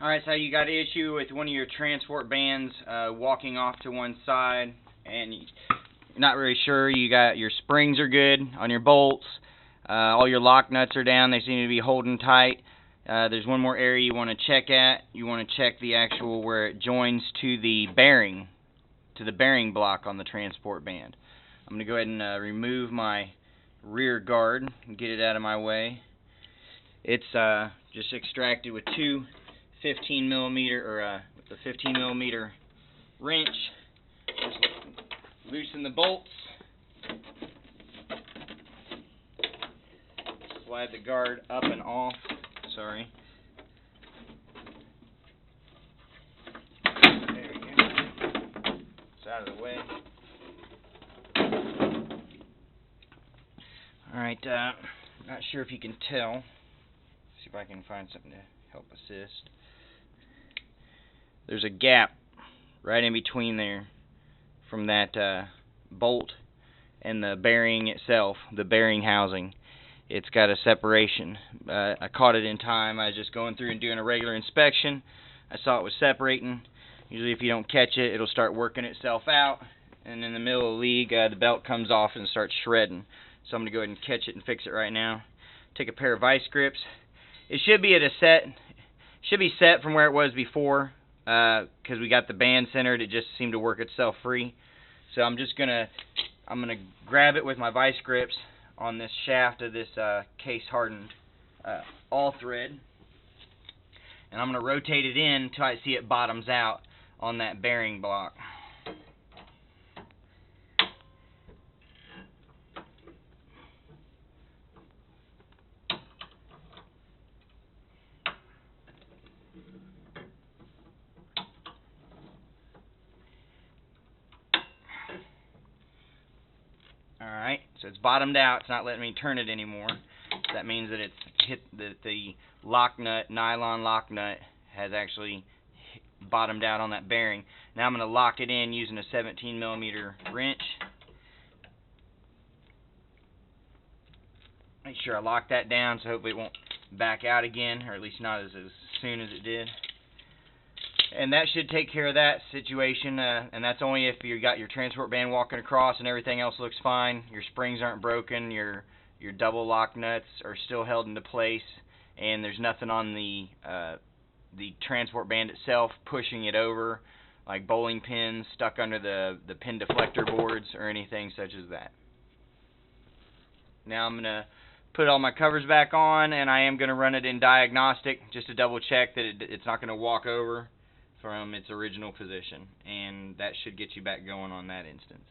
Alright, so you got an issue with one of your transport bands walking off to one side, and you're not really sure. You got your springs are good on your bolts, all your lock nuts are down, they seem to be holding tight. There's one more area you want to check at. You want to check the actual where it joins to the bearing block on the transport band. I'm going to go ahead and remove my rear guard and get it out of my way. It's just extracted with two 15 millimeter with a 15 millimeter wrench. Just loosen the bolts, slide the guard up and off. Sorry. There we go. It's out of the way. Alright, not sure if you can tell. See if I can find something to help assist. There's a gap right in between there from that bolt and the bearing itself, the bearing housing. It's got a separation. I caught it in time. I was just going through and doing a regular inspection. I saw it was separating. Usually if you don't catch it, it'll start working itself out, and in the middle of the league, the belt comes off and starts shredding. So I'm going to go ahead and catch it and fix it right now. Take a pair of vice grips. It should be at a set. Should be set from where it was before, because we got the band centered. It just seemed to work itself free. So I'm gonna grab it with my vice grips on this shaft of this case hardened all thread, and I'm gonna rotate it in until I see it bottoms out on that bearing block. Alright, so it's bottomed out. It's not letting me turn it anymore. That means that it's hit the lock nut, nylon lock nut, has actually bottomed out on that bearing. Now I'm going to lock it in using a 17 millimeter wrench. Make sure I lock that down so hopefully it won't back out again, or at least not as soon as it did. And that should take care of that situation, and that's only if you got your transport band walking across and everything else looks fine. Your springs aren't broken, your double lock nuts are still held into place, and there's nothing on the transport band itself pushing it over, like bowling pins stuck under the pin deflector boards or anything such as that. Now I'm going to put all my covers back on, and I am going to run it in diagnostic just to double check that it's not going to walk over from its original position, and that should get you back going on that instance.